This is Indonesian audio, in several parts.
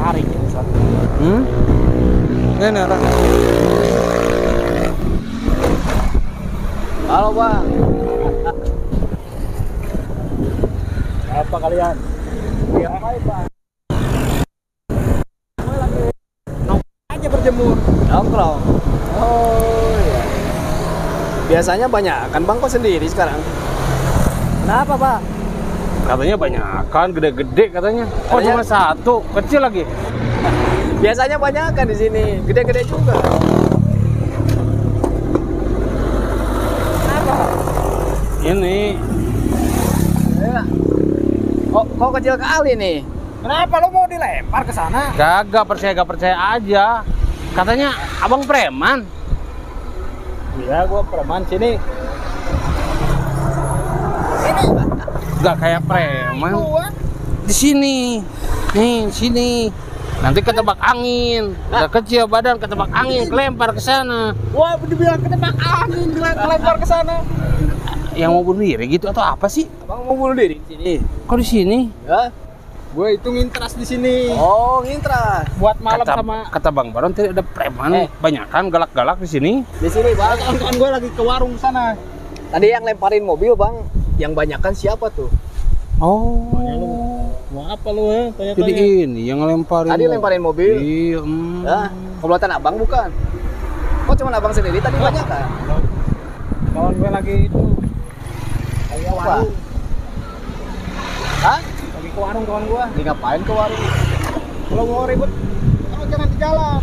tarik ya, satu. Ini orang. Halo bang. Apa kalian? Ya apa bang? Gue lagi nongkrong aja berjemur. Nongkrong. Oh iya. Biasanya banyak kan bang, kok sendiri sekarang? Kenapa pak? Katanya banyak kan, gede-gede katanya. Oh Katanya- cuma satu, kecil lagi. Biasanya banyak kan di sini, gede-gede juga. Kenapa? Ini Ya. Kok kecil kali nih? Kenapa lo mau dilempar ke sana? gak percaya aja. Katanya abang preman. Iya, gua preman sini. Ini Gak kayak preman. gua. Di sini, nih sini. Nanti ketebak angin. Udah kecil badan, ketebak angin, kelempar ke sana. Wah, dibilang ketebak angin, dilempar ke sana. Yang mau bunuh diri gitu atau apa sih? Abang mau bunuh diri di sini? Kok di sini? Ya. Gue itu ngintras di sini. Oh, ngintras. Buat malam Kata, sama kata Bang Baron tidak ada preman. Banyak kan galak-galak di sini. di sini, Bang. Kawan-kawan gue lagi ke warung sana. Tadi yang lemparin mobil, Bang, yang banyakan siapa tuh? Oh. Mau apa lu, ya? Jadi ini yang lemparin. Tadi lemparin mobil. Iya. Ya, komplotan Abang bukan? Kok cuma Abang sendiri tadi banyak kan? Kawan gue lagi itu. Lagi apa? Hah? Lagi ke warung kawan gue. Lagi ngapain ke warung? Kalau mau ribut, kamu jangan di jalan.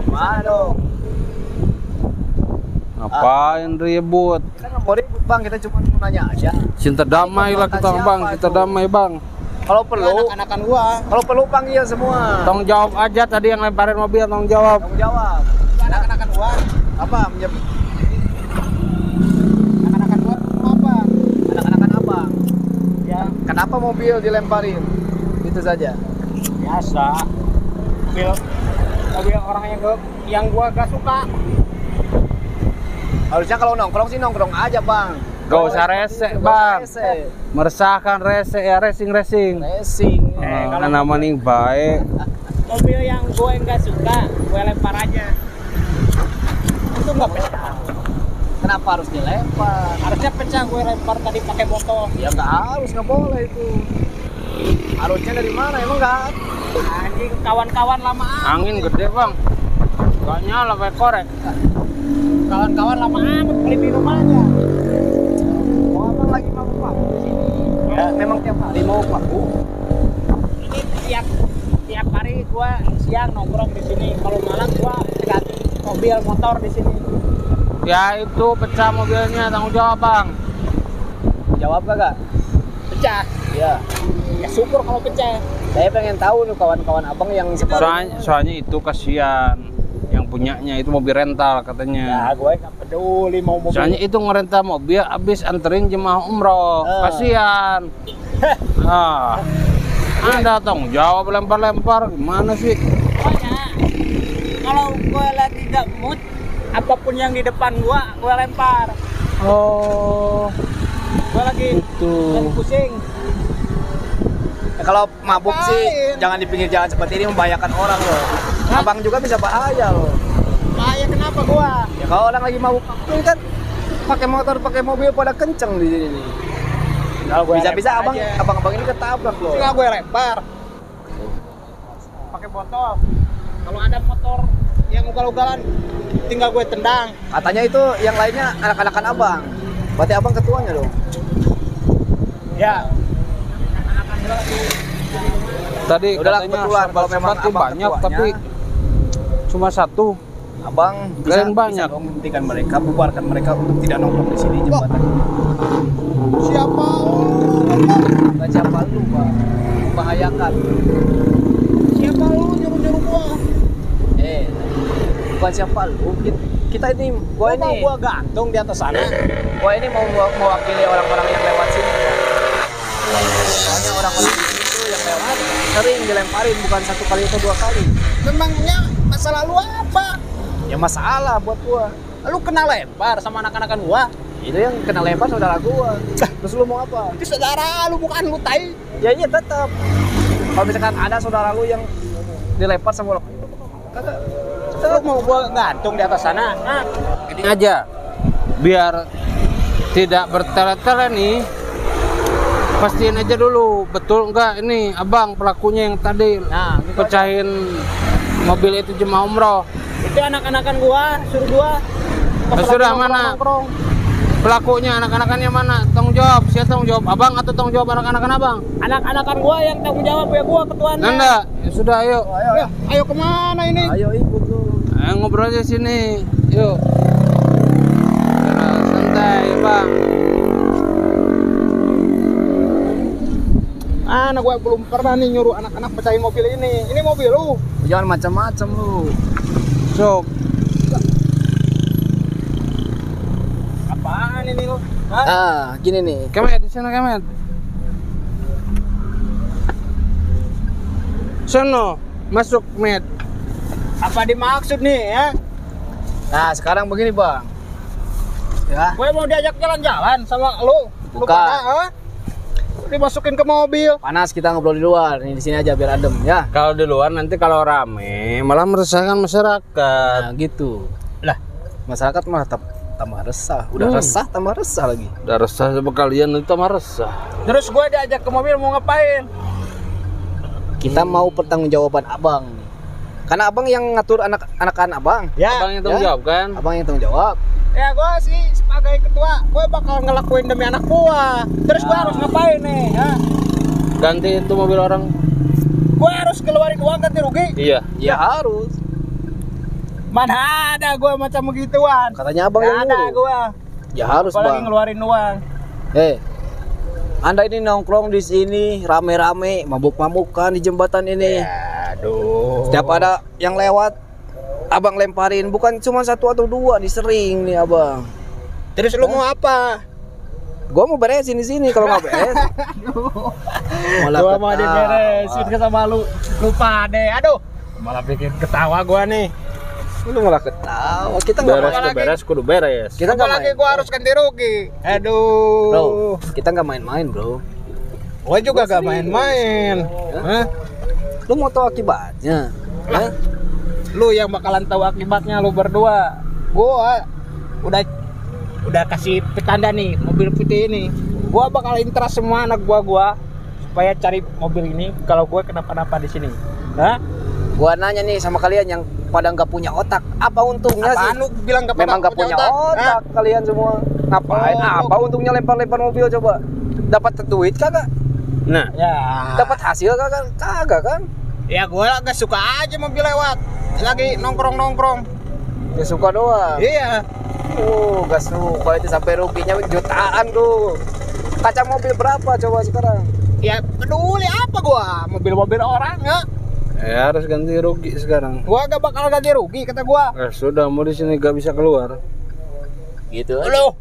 Mana dong? Ngapain ribut? Kita nggak mau ribut Bang, kita cuma mau nanya aja. Cinta damai lah kita Siapa Bang, cinta itu? damai Bang. Kalau perlu, anak-anakan gua. Kalau perlu panggil semua. Tanggung jawab aja tadi yang lemparin mobil, tanggung jawab. Tanggung jawab. Anak-anakan gua. Apa? Anak-anakan gua apa? Anak-anakan apa? Ya. Kenapa mobil dilemparin? Itu saja. Biasa. Mobil orang yang gua gak suka. Harusnya kalau nongkrong sih nongkrong aja Bang. Gak usah rese Bang. Meresahkan rese ya, racing. Racing. Kalau nama nih baik. Mobil yang gue nggak suka, gue lempar aja. Itu nggak pecah. Kenapa harus dilempar? Harusnya pecah, gue lempar tadi pakai botol. Ya nggak harus, nggak boleh itu. Harusnya dari mana? Emang nggak? Anjing, kawan-kawan lama amat. Angin gede Bang. Gak nyala kayak korek. Kawan-kawan lama amat beli minum aja. Oh, Abang lagi mau paku di sini. Ya, memang tiap hari mau paku. Ini tiap hari gue siang nongkrong di sini. Kalau malam gue ganti mobil motor di sini. Ya itu pecah mobilnya, tanggung jawab Bang. Jawab kagak? Pecah. Iya. Ya syukur kalau pecah. Saya pengen tahu nih kawan-kawan Abang yang Soalnya itu kasihan. Yang punyanya itu mobil rental katanya. Ya gue nggak peduli mau mobil. Soalnya itu ngerental mobil abis anterin jemaah umroh. Kasihan. Anda tanggung jawab lempar-lempar gimana sih? Pokoknya kalau gue lagi gak mood, apapun yang di depan gue lempar. Oh, Gue lagi itu. pusing. Ya, kalau mabuk sih jangan di pinggir jalan seperti ini, membahayakan orang loh. Abang juga bisa bahaya loh. Bahaya kenapa gue? Ya kalau orang lagi mabuk ini kan pakai motor, pakai mobil pada kenceng di sini. Bisa-bisa abang-abang ini ketabrak loh. Tinggal gue lempar. Pakai botol. Kalau ada motor yang ugal-ugalan, tinggal gue tendang. Katanya itu yang lainnya anak-anakan abang. Berarti abang ketuanya dong. Ya. Tadi Udahlah, katanya kebetulan kalau memang sobat-sobat tuh abang banyak ketuanya. tapi cuma satu. Abang Kalian banyak. bisa dong menghentikan mereka, bubarkan mereka untuk tidak nongkrong di sini jembatan. Siapa? Bukan siapa lu, Bang. Membahayakan. Siapa lu nyuruh-nyuruh gua? Bukan siapa lu. Kita ini, gua ini. Gua gantung di atas sana. Gua ini mau mewakili orang-orang yang lewat sini. Soalnya orang-orang di sini tuh yang lewat sering dilemparin, bukan satu kali atau dua kali. Memangnya masalah lu apa? Ya masalah buat gua. Lu kena lempar sama anak-anakan gua. Itu yang kena lempar saudara gua. Terus lu mau apa? Itu saudara lu, bukan lu tai. Ya iya tetap. Kalau misalkan ada saudara lu yang dilempar sama lu, Lu mau gua gantung di atas sana? Hah? Ini aja, biar tidak bertele-tele nih. Pastiin aja dulu, betul enggak ini abang pelakunya yang tadi Nah, gitu pecahin mobil itu jemaah umroh. Itu anak-anakan gua, suruh gua. Ya sudah, mana? Pelakunya, anak-anakannya mana? Tanggung jawab, siapa tanggung jawab? Abang atau tanggung jawab anak-anakan abang? Anak-anakan gua yang tanggung jawab ya gua ketuanya. Nanda, ya sudah ayo. Ayo kemana ini? ayo ikut lu. Ayo ngobrol aja sini, yuk. Santai bang. Anak gua belum pernah nih nyuruh anak-anak pecahin mobil ini. Ini mobil lu. Jangan macam-macam lu. Sok. Apaan ini lu? Hah? Ah, gini nih. Kemet di sana Kemet. Sono, masuk Met. Apa dimaksud nih ya? Nah, sekarang begini, Bang. Ya. Gue mau diajak jalan-jalan sama lu. Lu Bukan. pada, ha? Dimasukin ke mobil. Panas, kita ngobrol di luar. Nih di sini aja biar adem ya. Kalau di luar nanti kalau rame malah meresahkan masyarakat. Nah, gitu. Lah, Masyarakat malah tambah resah. Udah resah tambah resah lagi. Udah resah sama kalian itu mah resah. terus gue diajak ke mobil mau ngapain? Kita mau pertanggungjawaban Abang. Karena Abang yang ngatur anak-anakan Abang. Ya, Abang yang tanggung Ya. jawab kan? Abang yang tanggung jawab. ya gue sih sebagai ketua, gue bakal ngelakuin demi anak gua. Terus gue harus ngapain nih? Ha? Ganti itu mobil orang. Gue harus keluarin uang ganti rugi? Iya. Ya harus. Mana ada gue macam begituan? Katanya Abang Gak yang ada nyuruh. gue. Ya harus, Apalagi Bang. ngeluarin uang. Anda ini nongkrong di sini rame-rame, mabuk-mabukan di jembatan ini. Aduh. Setiap ada yang lewat, Abang lemparin. Bukan cuma satu atau dua, disering nih Abang. Terus lu mau apa? Gua mau beresin di sini kalau nggak beres. Gua mau diberesin ke sama lu. Lupa deh. Aduh. Malah bikin ketawa gua nih. Lu malah ketawa. Kita nggak Beres main. tuh beres, kudu beres. Kita nggak Apalagi main. gua harus ganti rugi. Bro, Aduh. kita nggak main-main, bro. Gua juga gak main-main. Hah? Lu mau tahu akibatnya? Hah? Lu yang bakalan tahu akibatnya lu berdua. Gua udah kasih petanda nih mobil putih ini. Gua bakal intras semua anak gua supaya cari mobil ini kalau gua kenapa-napa di sini. Hah? Gua nanya nih sama kalian yang pada nggak punya otak, apa untungnya Apaan sih? lu bilang Memang nggak punya otak kalian semua. Ngapain? Oh, Apa untungnya lempar-lempar mobil coba? Dapat duit kagak? Nah, Ya. Dapat hasil kagak? Kagak kan? Ya gua agak suka aja mobil lewat. Lagi nongkrong-nongkrong. Ya suka doang. Iya. Gak suka itu sampai ruginya jutaan tuh. Kaca mobil berapa coba sekarang? Ya peduli apa gua? Mobil-mobil orang ya. harus ganti rugi sekarang. Gua gak bakal ganti rugi kata gua. Sudah mau di sini gak bisa keluar. Gitu. Lu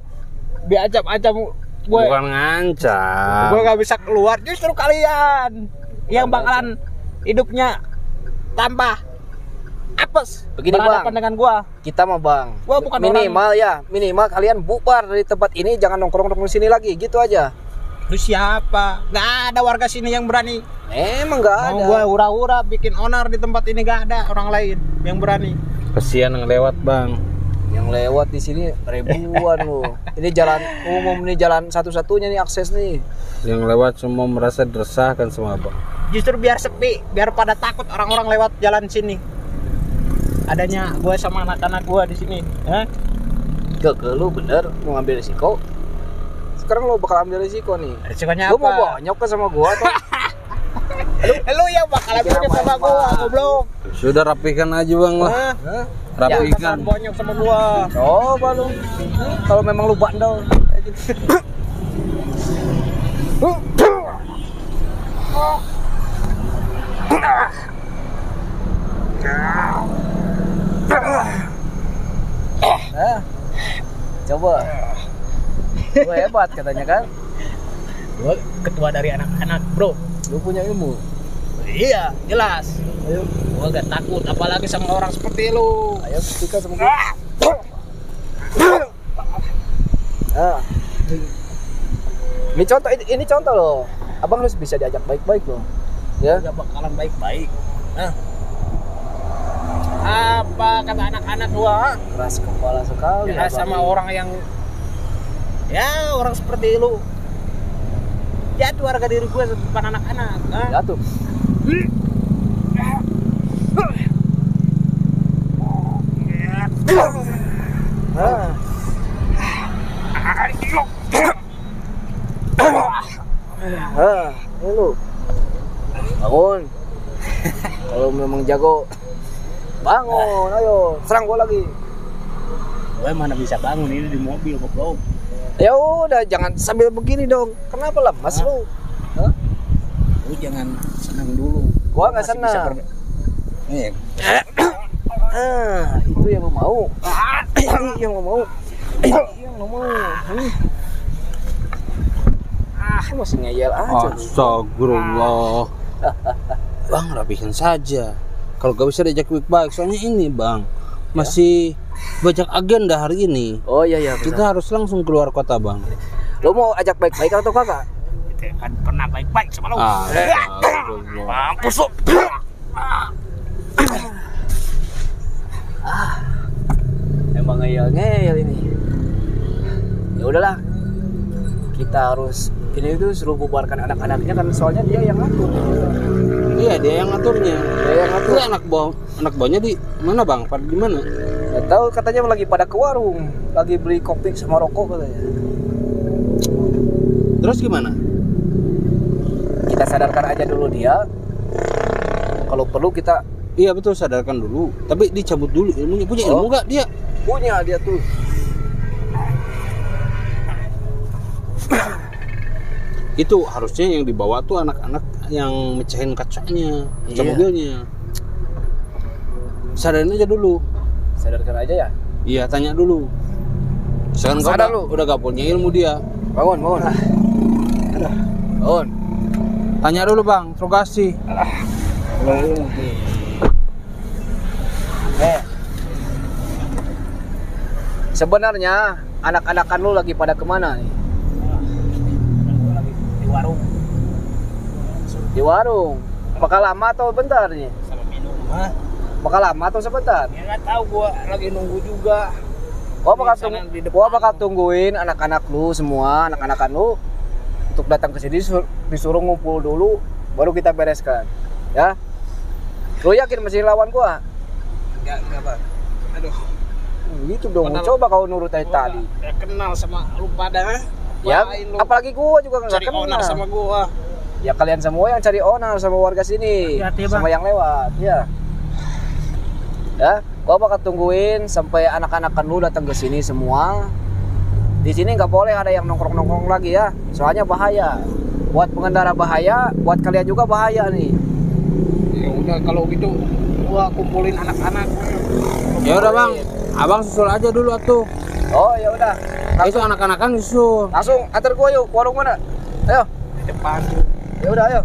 diacap-acap gue. Bukan ngancam. Gue gak bisa keluar, justru kalian yang bakalan hidupnya tambah apes. Begini, berhadapan Bang. dengan gua. Kita mah Bang. Gua bukan minimal kalian bubar dari tempat ini, jangan nongkrong-nongkrong di sini lagi, gitu aja. Lu siapa? Gak ada warga sini yang berani. Emang nggak ada. Mau gua hura-hura bikin onar di tempat ini, gak ada orang lain yang berani. Kesian yang lewat, Bang. Yang lewat di sini ribuan loh. Ini jalan umum nih, jalan satu-satunya nih akses nih. Yang lewat semua merasa diresahkan sama Abang. Justru biar sepi, biar pada takut orang-orang lewat jalan sini. Adanya gue sama anak-anak gue di sini. Gak lu bener mau ngambil risiko. Sekarang lo bakal ambil risiko nih. Risikonya Lu apa? mau bonyok ke sama gua atau? Lu yang bakalan bonyok sama gua, goblok. Sudah rapikan aja, Bang lah. Hah? Rapikan. Bakalan bonyok sama gua. Coba lu. Kalau memang lu bandel. Coba. Lu hebat katanya kan? Gua ketua dari anak-anak, bro. Lu punya ilmu. Iya, jelas. Ayo, Gua gak takut, apalagi sama orang seperti lu. ayo ketika sama gua. Ah. Ini contoh loh. Abang harus bisa diajak baik-baik loh. Ya. Gak bakalan baik-baik. Nah. Apa kata anak-anak gua? Keras kepala sekali. Ya, abang sama ini. orang yang ya orang seperti lu. Jatuh harga diri gua di depan anak-anak. Hah? Jatuh. Ah. Ini lu. Bangun. Kalau memang jago, bangun, ayo, serang gua lagi. Gue mana bisa bangun ini di mobil goblok. Ya udah, jangan sambil begini dong. Kenapa lemas lu? Hah? Lu jangan senang dulu. Gua nggak Masih bisa senang. Nih, Itu yang lu mau. Yang lu mau. Yang lu mau. Masih ngeyel aja. Astagfirullah. Bang, rapihin saja. Kalau gak bisa diajak baik-baik, soalnya ini bang masih banyak agenda hari ini. Oh iya iya. Kita harus langsung keluar kota bang. Lu mau ajak baik-baik atau kagak? kita kan pernah baik-baik sama lu. Astagfirullah. Mampus lu. Emang ngeyel ini. Ya udahlah. Kita harus ini tuh suruh bubarkan anak-anaknya kan soalnya dia yang ngatur. Iya, dia yang ngaturnya. Dia yang ngatur. Itu anak buahnya di mana bang? Pada di mana? Nggak tahu, katanya lagi pada ke warung, lagi beli kopi sama rokok katanya. Terus gimana? Kita sadarkan aja dulu dia. Kalau perlu kita Iya betul, sadarkan dulu. Tapi dicabut dulu ilmunya. Punya ilmu nggak dia? punya dia tuh. Itu harusnya yang dibawa tuh anak-anak yang mecahin kacanya, kaca Iya. mobilnya. Sadarin aja dulu. Sadarkan aja ya. Iya, tanya dulu. Sekarang kau Sadar udah, lu. udah gak punya ilmu dia. Bangun, bangun. Bangun. Tanya dulu bang, interogasi. Sebenarnya anak-anakan lu lagi pada kemana nih? Lagi di warung Di warung. Bakal lama atau bentar nih? sama minum. Hah? Bakal lama atau sebentar? Ya nggak tahu, gua lagi nunggu juga. Gua bakal tungguin anak-anak lu semua, anak-anakan lu untuk datang ke sini, disuruh ngumpul dulu, baru kita bereskan. Ya. Lu yakin masih lawan gua? Enggak, Bang. Aduh, Gitu dong. Padahal- Coba kau nurut aja gua tadi. nggak kenal sama lu pada. Ya, Ngapain lu apalagi gua juga nggak cari owner kenal. sama gua. Ya kalian semua yang cari owner sama warga sini, Hati-hati, Bang. sama yang lewat, ya. Ya, gua bakal tungguin sampai anak-anakan lu datang ke sini semua. Di sini nggak boleh ada yang nongkrong-nongkrong lagi ya, soalnya bahaya. Buat pengendara bahaya, buat kalian juga bahaya nih. Ya udah kalau gitu gua kumpulin anak-anak. Ya udah bang, abang susul aja dulu atuh. Oh ya udah, Itu anak-anakan susul. langsung antar gua yuk, ke warung mana? Ayo, Di depan. ya udah ayo.